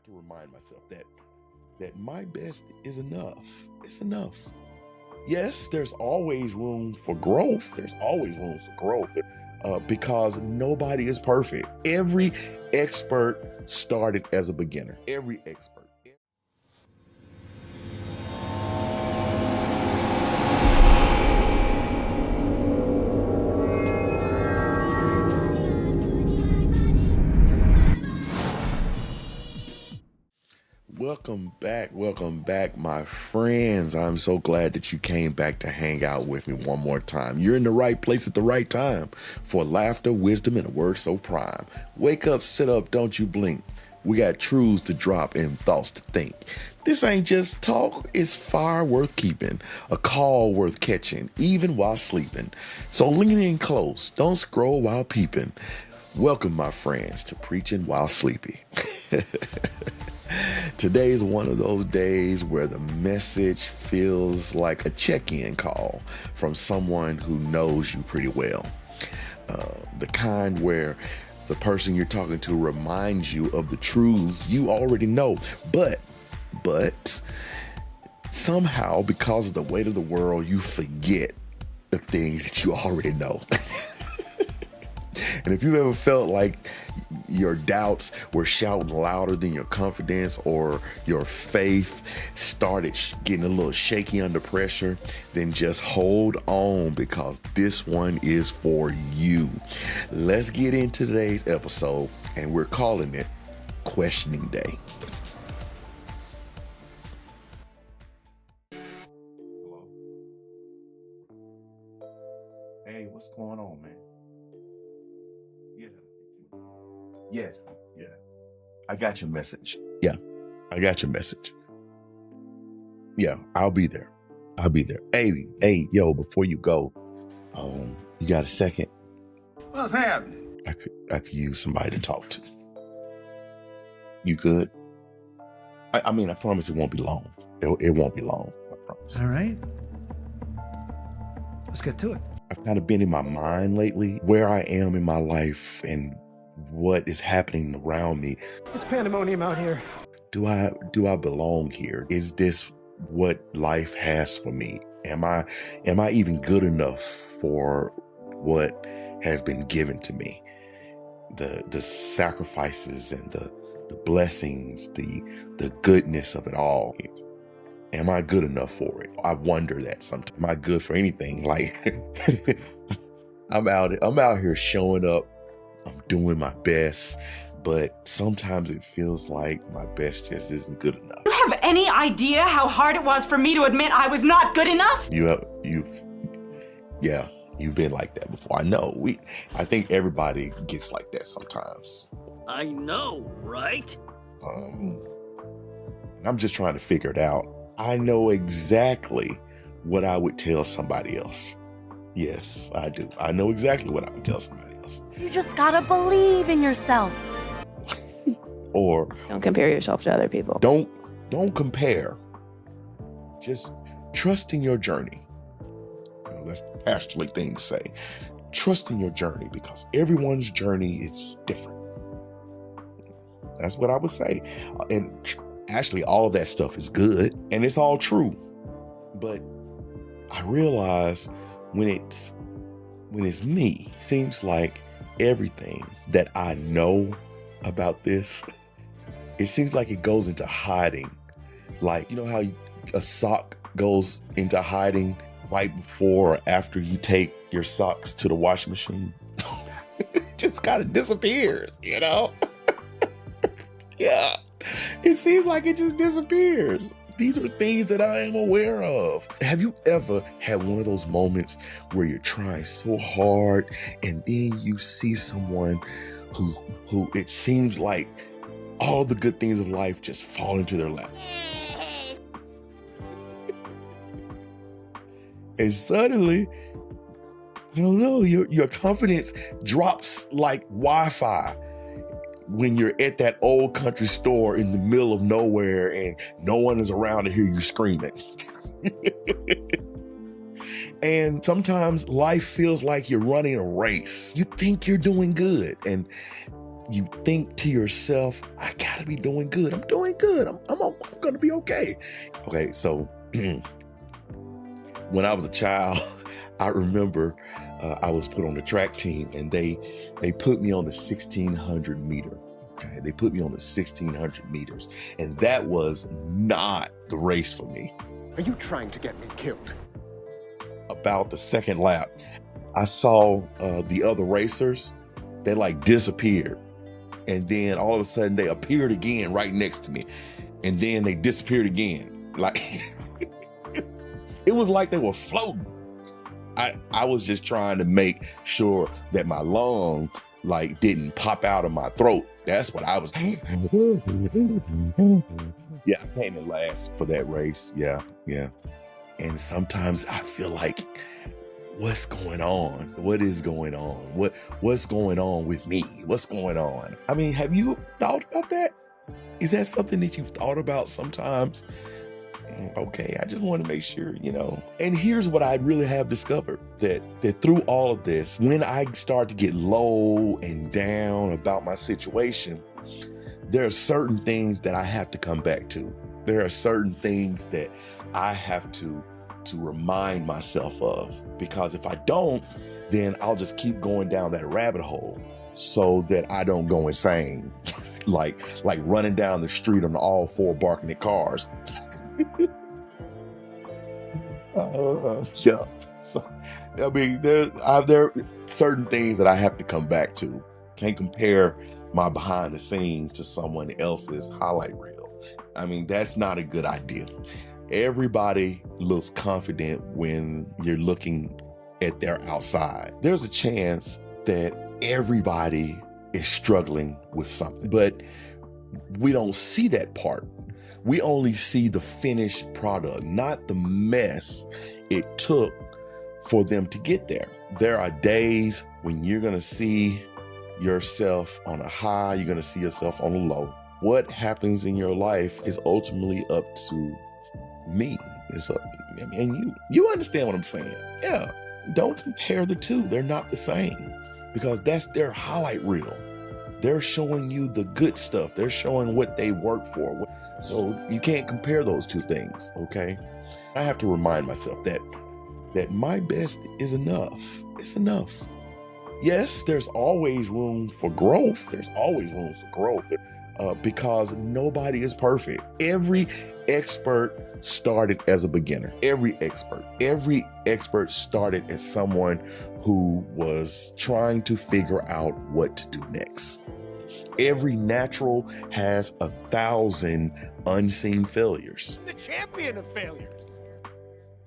to remind myself that my best is enough. It's enough. Yes, there's always room for growth. Because nobody is perfect. Every expert started as a beginner. Every expert. Welcome back, my friends. I'm so glad that you came back to hang out with me one more time. You're in the right place at the right time for laughter, wisdom, and a word so prime. Wake up, sit up, don't you blink. We got truths to drop and thoughts to think. This ain't just talk, it's fire worth keeping, a call worth catching, even while sleeping. So lean in close, don't scroll while peeping. Welcome, my friends, to Preaching While Sleepy. Today is one of those days where the message feels like a check-in call from someone who knows you pretty well. The kind where the person you're talking to reminds you of the truths you already know, but somehow, because of the weight of the world, you forget the things that you already know. And if you've ever felt like your doubts were shouting louder than your confidence, or your faith started getting a little shaky under pressure, then just hold on, because this one is for you. Let's get into today's episode, and we're calling it Questioning Day. Hello? Hey, what's going on, man? Yes. Yeah. I got your message. Yeah. I got your message. Yeah. I'll be there. Hey, yo, before you go, you got a second? What's happening? I could use somebody to talk to. You good? I mean, I promise it won't be long. It won't be long. I promise. All right. Let's get to it. I've kind of been in my mind lately, where I am in my life and what is happening around me. It's pandemonium out here. Do I belong here? Is this what life has for me? Am I even good enough for what has been given to me? The sacrifices and the blessings, the goodness of it all. Am I good enough for it? I wonder that sometimes. Am I good for anything? Like I'm out here showing up. I'm doing my best, but sometimes it feels like my best just isn't good enough. Do you have any idea how hard it was for me to admit I was not good enough? You've been like that before. I know. I think everybody gets like that sometimes. I know, right? And I'm just trying to figure it out. I know exactly what I would tell somebody else. Yes, I do. I know exactly what I would tell somebody else. You just gotta believe in yourself. Or don't compare yourself to other people. Don't compare. Just trust in your journey. That's the pastorly thing to say. Trust in your journey, because everyone's journey is different. That's what I would say. And actually, all of that stuff is good, and it's all true. But I realize when it's me, it seems like everything that I know about this, it seems like it goes into hiding. Like, you know how a sock goes into hiding right before or after you take your socks to the washing machine? It just kind of disappears, you know? Yeah. It seems like it just disappears. These are things that I am aware of. Have you ever had one of those moments where you're trying so hard and then you see someone who it seems like all the good things of life just fall into their lap? And suddenly, I don't know, your confidence drops like Wi-Fi when you're at that old country store in the middle of nowhere and no one is around to hear you screaming. And sometimes life feels like you're running a race. You think you're doing good, and you think to yourself, I gotta be doing good. I'm doing good. I'm gonna be okay. Okay, so when I was a child, I remember I was put on the track team, and they put me on the 1600 meter. Okay, they put me on the 1600 meters, and that was not the race for me. Are you trying to get me killed? About the second lap, I saw the other racers. They like disappeared, and then all of a sudden they appeared again right next to me, and then they disappeared again. Like it was like they were floating. I was just trying to make sure that my lung like didn't pop out of my throat. That's what I was. Yeah, I came in last for that race. Yeah. And sometimes I feel like, what's going on? What is going on? What's going on with me? What's going on? I mean, have you thought about that? Is that something that you've thought about sometimes? Okay, I just want to make sure, And here's what I really have discovered, that through all of this, when I start to get low and down about my situation, there are certain things that I have to come back to. There are certain things that I have to remind myself of, because if I don't, then I'll just keep going down that rabbit hole so that I don't go insane, like running down the street on all four barking at cars. Yeah. So, I mean, there are certain things that I have to come back to. Can't compare my behind the scenes to someone else's highlight reel. I mean, that's not a good idea. Everybody looks confident when you're looking at their outside. There's a chance that everybody is struggling with something, but we don't see that part. We only see the finished product, not the mess it took for them to get there. There are days when you're going to see yourself on a high, you're going to see yourself on a low. What happens in your life is ultimately up to me. It's up, and you understand what I'm saying. Yeah. Don't compare the two. They're not the same, because that's their highlight reel. They're showing you the good stuff. They're showing what they work for. So you can't compare those two things, okay? I have to remind myself that my best is enough. It's enough. Yes, there's always room for growth. There's always room for growth because nobody is perfect. Every expert started as a beginner. Every expert started as someone who was trying to figure out what to do next. Every natural has 1,000 unseen failures. The champion of failures.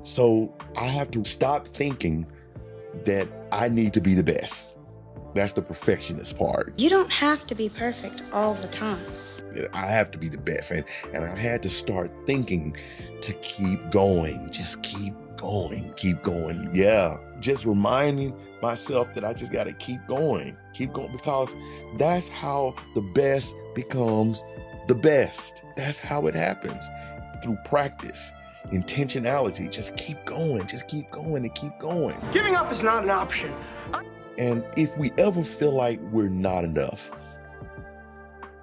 So I have to stop thinking that I need to be the best. That's the perfectionist part. You don't have to be perfect all the time. I have to be the best. And I had to start thinking to keep going. Just keep going. Yeah. Just reminding myself that I just got to keep going, because that's how the best becomes the best. That's how it happens, through practice, intentionality. Just keep going and keep going. Giving up is not an option. And if we ever feel like we're not enough,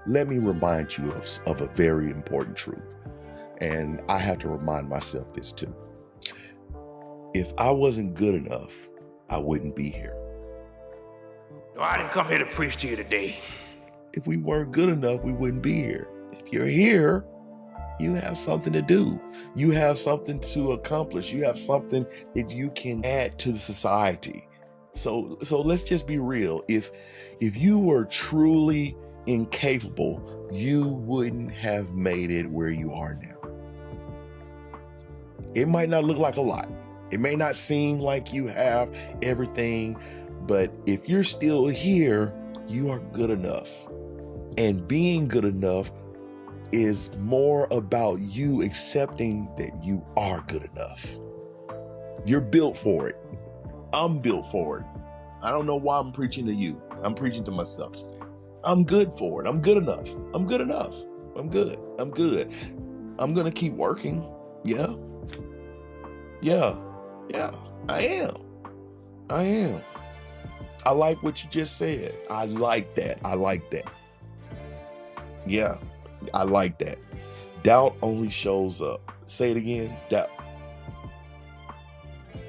let me remind you of a very important truth. And I have to remind myself this too. If I wasn't good enough, I wouldn't be here. No, I didn't come here to preach to you today. If we weren't good enough, we wouldn't be here. If you're here, you have something to do. You have something to accomplish. You have something that you can add to the society. So let's just be real. If you were truly incapable, you wouldn't have made it where you are now. It might not look like a lot. It may not seem like you have everything, but if you're still here, you are good enough. And being good enough is more about you accepting that you are good enough. You're built for it. I'm built for it. I don't know why I'm preaching to you. I'm preaching to myself today. I'm good for it. I'm good enough. I'm good enough. I'm good. I'm going to keep working. Yeah. I am. I like what you just said. I like that. I like that. Yeah, I like that. Doubt only shows up. Say it again. Doubt.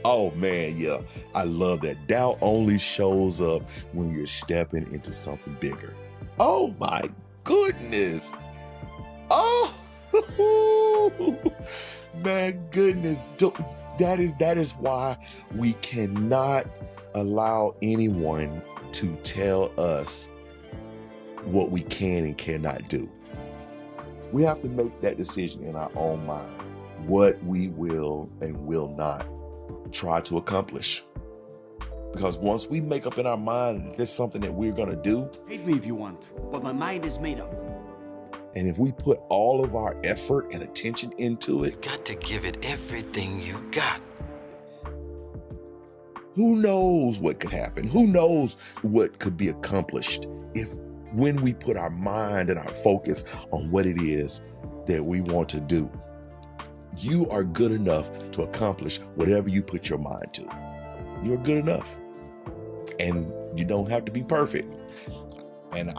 Oh man, yeah. I love that. Doubt only shows up when you're stepping into something bigger. Oh my goodness. Oh man, goodness. That is why we cannot allow anyone to tell us what we can and cannot do. We have to make that decision in our own mind, what we will and will not try to accomplish. Because once we make up in our mind that there's something that we're going to do, Hate me if you want, but my mind is made up. and if we put all of our effort and attention into it, Got to give it everything you got. who knows what could happen? Who knows what could be accomplished if when we put our mind and our focus on what it is that we want to do. You are good enough to accomplish whatever you put your mind to. You're good enough. And you don't have to be perfect. And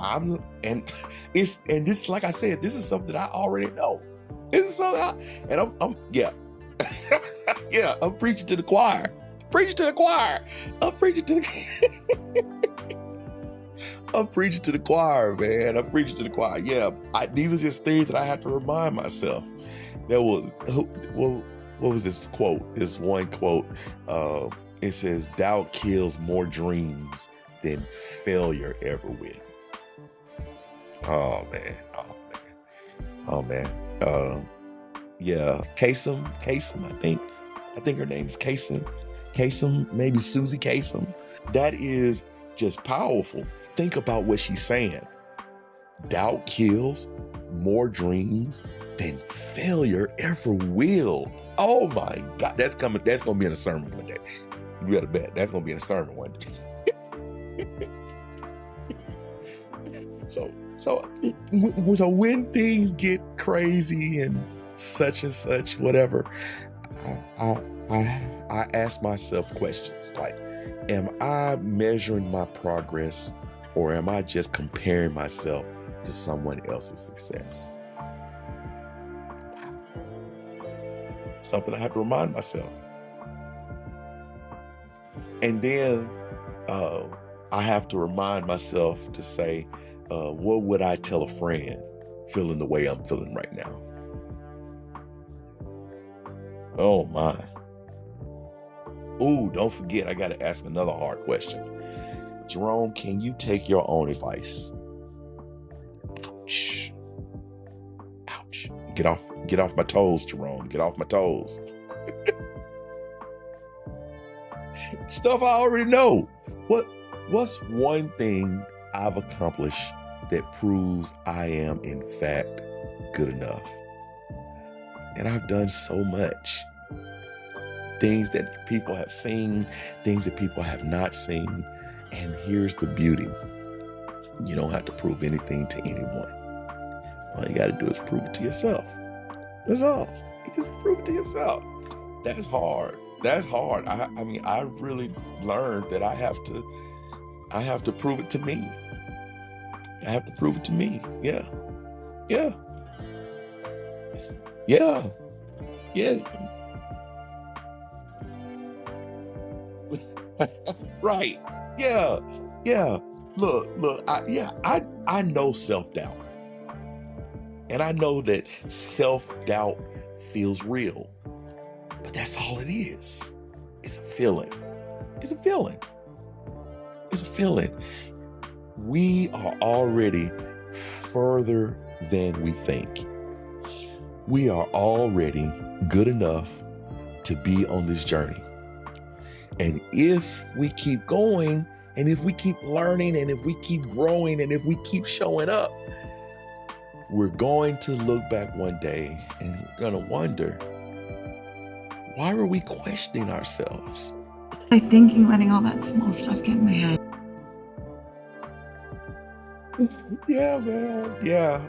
this, like I said, this is something that I already know. This is something I'm yeah, I'm preaching to the choir. Preaching to the choir. I'm preaching to the choir, man. I'm preaching to the choir. Yeah, these are just things that I have to remind myself. What was this quote? This one quote. It says, doubt kills more dreams than failure ever will. Oh man. Yeah. Kasem, I think her name is Kasem, maybe Susie Kasem. That is just powerful. Think about what she's saying. Doubt kills more dreams than failure ever will. Oh my God. That's gonna be in a sermon one day. You gotta bet. That's gonna be in a sermon one day. So when things get crazy and such, whatever, I ask myself questions like, am I measuring my progress, or am I just comparing myself to someone else's success? Something I have to remind myself. And then I have to remind myself to say, what would I tell a friend feeling the way I'm feeling right now? Oh my. Ooh, don't forget, I got to ask another hard question. Jerome, can you take your own advice? Ouch. Ouch. Get off my toes, Jerome. Get off my toes. Stuff I already know. What's one thing I've accomplished that proves I am in fact good enough? And I've done so much. Things that people have seen, things that people have not seen. And here's the beauty. You don't have to prove anything to anyone. All you got to do is prove it to yourself. That's all. You just prove it to yourself. That's hard. That's hard. I mean, I really learned that I have to prove it to me. I have to prove it to me. Yeah. Yeah. Yeah. Yeah. Right. Yeah. Yeah. Look, I know self-doubt. And I know that self-doubt feels real. But that's all it is. It's a feeling. It's a feeling. It's a feeling. We are already further than we think. We are already good enough to be on this journey. And if we keep going, and if we keep learning, and if we keep growing, and if we keep showing up, we're going to look back one day and we're going to wonder, why were we questioning ourselves? I think letting all that small stuff get in my head. Yeah, man. Yeah.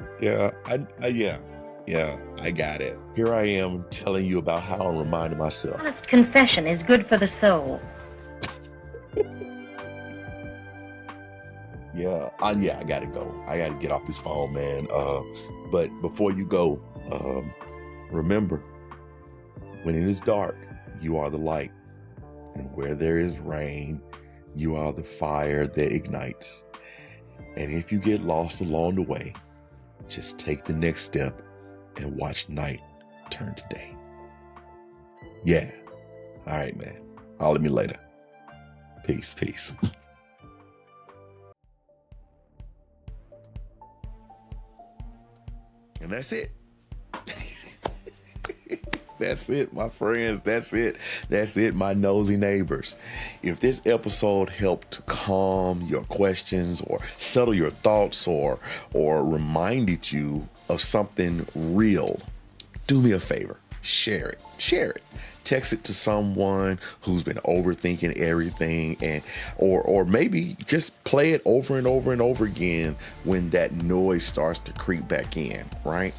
I got it. Here I am telling you about how I'm reminding myself. Honest confession is good for the soul. Yeah, I gotta go. I gotta get off this phone, man. But before you go, remember, when it is dark, you are the light. And where there is rain, you are the fire that ignites. And if you get lost along the way, just take the next step and watch night turn to day. Yeah. All right, man. Holler at me later. Peace, peace. And that's it. That's it, my friends. That's it. That's it, my nosy neighbors. If this episode helped to calm your questions or settle your thoughts or reminded you of something real, do me a favor. Share it. Share it. Text it to someone who's been overthinking everything, and or maybe just play it over and over and over again when that noise starts to creep back in, right?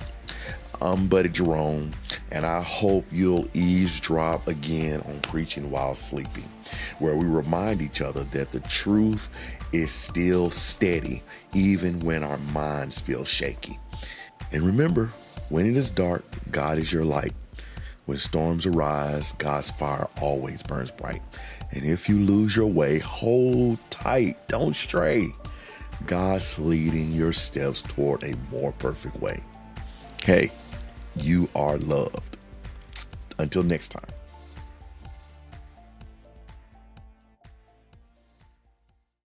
I'm Buddy Jerome, and I hope you'll eavesdrop again on Preaching While Sleeping, where we remind each other that the truth is still steady, even when our minds feel shaky. And remember, when it is dark, God is your light. When storms arise, God's fire always burns bright. And if you lose your way, hold tight, don't stray. God's leading your steps toward a more perfect way. Hey, you are loved. Until next time.